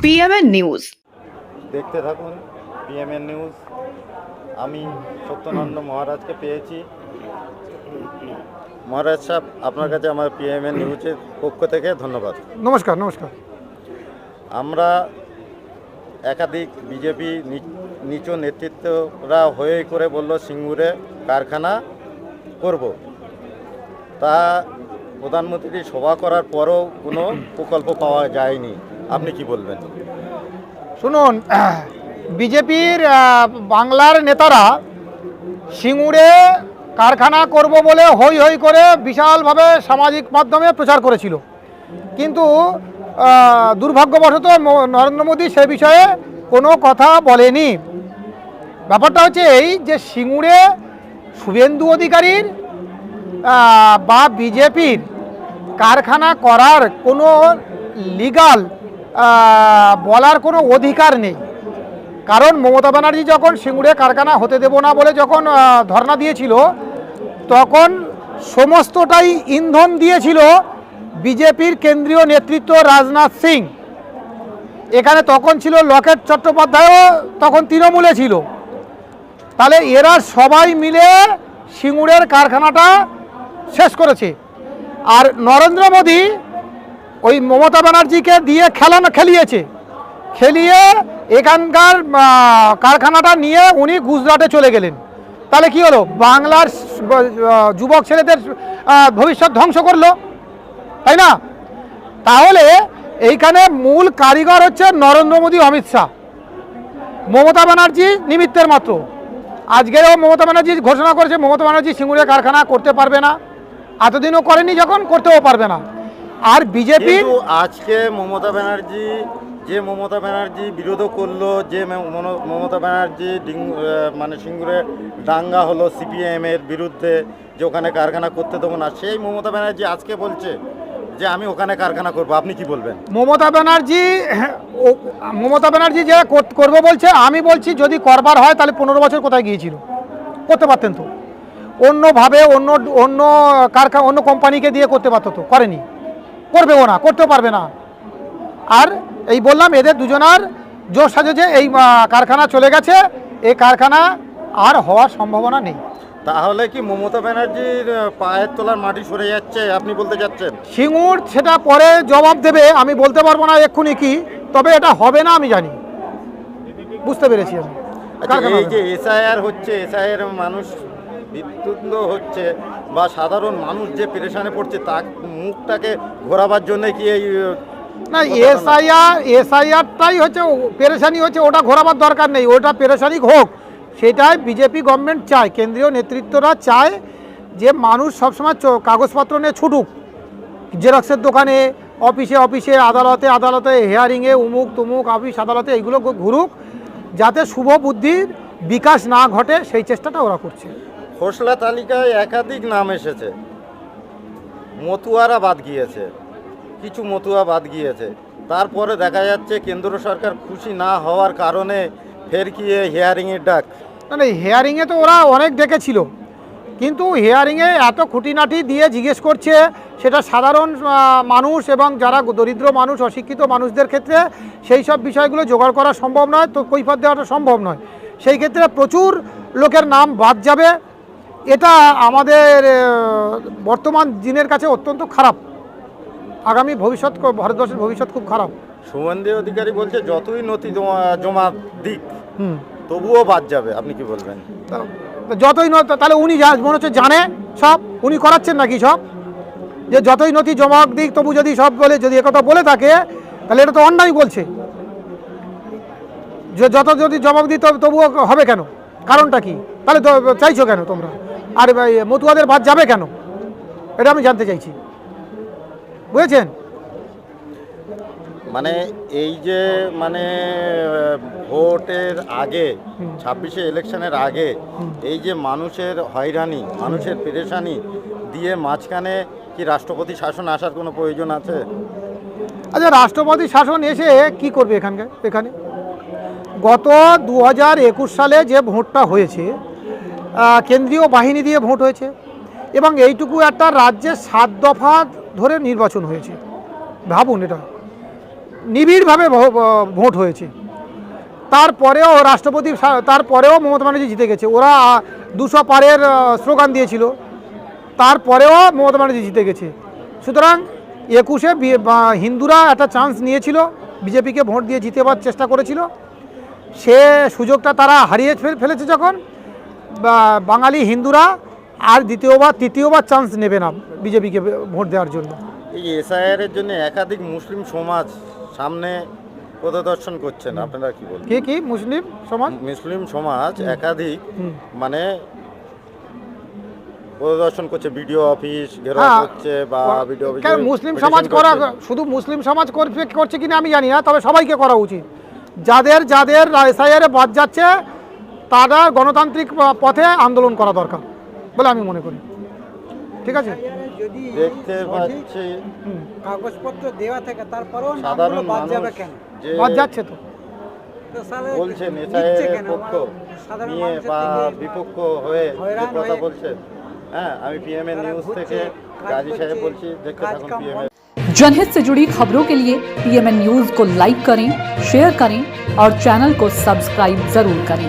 PMN news দেখতে থাকুন PMN news. আমি সত্যনন্দ মহারাজকে পেয়েছি। মহারাজ সাহেব, আপনার কাছে আমার পিএমএন নিউজের পক্ষ থেকে ধন্যবাদ। নমস্কার। নমস্কার। আমরা একাধিক বিজেপি নিচু নেতৃত্বরা হয়ে করে বলল সিঙ্গুরে কারখানা করব, তা প্রধানমন্ত্রী সভা করার পরও কোনো প্রকল্প পাওয়া যায়নি। আপনি কি বলবেন? শুনুন, বিজেপির বাংলার নেতারা সিঙ্গুরে কারখানা করব বলে হই হই করে বিশালভাবে সামাজিক মাধ্যমে প্রচার করেছিল, কিন্তু দুর্ভাগ্যবশত নরেন্দ্র মোদী সে বিষয়ে কোনো কথা বলেনি। ব্যাপারটা হচ্ছে এই যে সিঙ্গুরে শুভেন্দু অধিকারীর বা বিজেপির কারখানা করার কোনো লিগাল বলার কোনো অধিকার নেই। কারণ মমতা ব্যানার্জি যখন সিঙ্গুরে কারখানা হতে দেব না বলে যখন ধর্ণা দিয়েছিল, তখন সমস্তটাই ইন্ধন দিয়েছিল বিজেপির কেন্দ্রীয় নেতৃত্ব রাজনাথ সিং। এখানে তখন ছিল লকেট চট্টোপাধ্যায়ও, তখন তৃণমূলে ছিল। তাহলে এরা সবাই মিলে সিঙ্গুরের কারখানাটা শেষ করেছে। আর নরেন্দ্র মোদী ওই মমতা ব্যানার্জিকে দিয়ে খেলিয়ে এখানকার কারখানাটা নিয়ে উনি গুজরাটে চলে গেলেন। তাহলে কি হলো? বাংলার যুবক ছেলেদের ভবিষ্যৎ ধ্বংস করলো, তাই না? তাহলে এইখানে মূল কারিগর হচ্ছে নরেন্দ্র মোদী, অমিত শাহ। মমতা ব্যানার্জি নিমিত্তের মাত্র। আজকেও মমতা ব্যানার্জি ঘোষণা করেছে মমতা ব্যানার্জি সিঙ্গুরে কারখানা করতে পারবে না, এতদিনও করেনি, যখন করতেও পারবে না। আর বিজেপি আজকে মমতা ব্যানার্জি বিরোধ করলো, যে মমতা ব্যানার্জি মানে সিঙ্গুরে দাঙ্গা হলো সিপিএম এর বিরুদ্ধে, যে ওখানে কারখানা করতে দেবো না, সেই মমতা ব্যানার্জি আজকে বলছে যে আমি ওখানে কারখানা করব। আপনি কি বলবেন? মমতা ব্যানার্জি যে করবো বলছে, আমি বলছি যদি করবার হয় তাহলে 15 বছর কোথায় গিয়েছিল? করতে পারতেন তো, অন্যভাবে অন্য কারখানা অন্য কোম্পানিকে দিয়ে করতে পারতো, তো করেনি, করবেও না, করতেও পারবে না। আর এই বললাম, এদের দুজনার জোর সাজেছে এই কারখানা চলে গেছে, এই কারখানা আর হওয়ার সম্ভাবনা নেই। তাহলে কি মমতা ব্যানার্জির পায়ের তলার মাটি সরে যাচ্ছে আপনি বলতে চাচ্ছেন? সিঙ্গুর সেটা পরে জবাব দেবে, আমি বলতে পারবো না এক্ষুনি কি, তবে এটা হবে না আমি জানি, বুঝতে পেরেছি আমি। এই যে এসআইআর হচ্ছে, এসআইআর মানুষ বিদ্যুৎ হচ্ছে বা সাধারণ মানুষ যে পেরেশানে পড়ছে, তার মুখটাকে ঘোরাবার জন্য কি এই না, এসআইআরটাই হচ্ছে পেরেশানি হচ্ছে, ওটা ঘোরাবার দরকার নেই, ওটা পেরেশানি হোক, সেটাই বিজেপি গভর্নমেন্ট চায়, কেন্দ্রীয় নেতৃত্বরা চায় যে মানুষ সবসময় কাগজপত্র নিয়ে ছুটুক, জেরক্সের দোকানে, অফিসে, আদালতে হিয়ারিংয়ে, উমুক তুমুক অফিস আদালতে এইগুলো ঘুরুক, যাতে শুভ বুদ্ধির বিকাশ না ঘটে, সেই চেষ্টাটা ওরা করছে। খসড়া তালিকায় একাধিক নাম এসেছে, মতুয়ারা বাদ গিয়েছে, কিছু মতুয়া বাদ গিয়েছে, তারপরে দেখা যাচ্ছে কেন্দ্র সরকার খুশি না হওয়ার কারণে ফের কি হিয়ারিংয়ের ডাক? না, হিয়ারিংয়ে তো ওরা অনেক ডেকেছিল, কিন্তু হিয়ারিংয়ে এত খুঁটিনাটি দিয়ে জিজ্ঞেস করছে, সেটা সাধারণ মানুষ এবং যারা দরিদ্র মানুষ, অশিক্ষিত মানুষদের ক্ষেত্রে সেই সব বিষয়গুলো জোগাড় করা সম্ভব নয়, তো কৈফিয়ত দেওয়াটা সম্ভব নয়। সেই ক্ষেত্রে প্রচুর লোকের নাম বাদ যাবে, এটা আমাদের বর্তমান দিনের কাছে অত্যন্ত খারাপ। আগামী ভবিষ্যৎ, ভারতবর্ষের ভবিষ্যৎ খুব খারাপ। শুভেন্দু অধিকারী বলছে যতই নথি জমা দিক তবুও বাদ যাবে। আপনি কি বলবেন? যতই তাহলে উনি মনে হচ্ছে জানে সব, উনি করাচ্ছেন নাকি সব, যে যতই নথি জমা দিক তবু যদি সব বলে, যদি একথা বলে থাকে তাহলে এটা তো অন্যায় বলছে। যে যত যদি জবাব দিই তবুও হবে কেন? কারণটা কি? তাহলে চাইছো কেন তোমরা? আর মতুয়াদের বাদ যাবে কেন? এটা আমি জানতে চাইছি, বুঝেছেন? মানে এই যে মানে ভোটের আগে, 26শে ইলেকশনের আগে এই যে মানুষের হয়রানি, মানুষের পেরেশানি দিয়ে মাঝখানে কি রাষ্ট্রপতি শাসন আসার কোনো প্রয়োজন আছে? আচ্ছা, রাষ্ট্রপতি শাসন এসে কি করবে এখানে? গত 2021 সালে যে ভোটটা হয়েছে, কেন্দ্রীয় বাহিনী দিয়ে ভোট হয়েছে, এবং এইটুকু একটা রাজ্যে 7 দফা ধরে নির্বাচন হয়েছে। ভাবুন এটা, নিবিড়ভাবে ভোট হয়েছে। তারপরেও তারপরেও মমতা ব্যানার্জি জিতে গেছে। ওরা 200 পারের স্লোগান দিয়েছিল, তারপরেও মমতা ব্যানার্জি জিতে গেছে। সুতরাং 21-এ হিন্দুরা একটা চান্স নিয়েছিল, বিজেপিকে ভোট দিয়ে জিতেবার চেষ্টা করেছিল, সে সুযোগটা তারা হারিয়ে ফেলেছে। যখন বাঙালি হিন্দুরা আর তৃতীয়বার চান্স নেবে না বিজেপিকে ভোট দেওয়ার জন্য। এই এসআইআর এর জন্য একাধিক মুসলিম সমাজ সামনে পদদর্শন করছেন, আপনারা কি বলবেন? কি মুসলিম সমাজ একাধিক মানে পদদর্শন করছে, বিডিও অফিস ঘেরাও করছে বা বিডিও অফিস। মুসলিম সমাজ শুধু মুসলিম সমাজ করছে কিনা আমি জানি না, তবে সবাইকে করা উচিত। যাদের এসআইআর বাদ যাচ্ছে তারা গণতান্ত্রিক পথে আন্দোলন করা দরকার বলে আমি মনে করি। ঠিক আছে, দেখতে পাচ্ছি কাগজপত্র দেওয়া থাকে তারপরেও সাধারণ বাদ মানুষ যাবে কেন? বাদ যাচ্ছে তো বলছেন এসআইআর পক্ষ নিয়ে বা বিপক্ষ হয়ে যে কথা বলছেন। হ্যাঁ, আমি পিএমএ নিউজ থেকে গাজী সাহেব বলছি, দেখতে থাকুন পিএমএ। जनहित से जुड़ी खबरों के लिए PMN न्यूज को लाइक करें, शेयर करें और चैनल को सब्सक्राइब जरूर करें।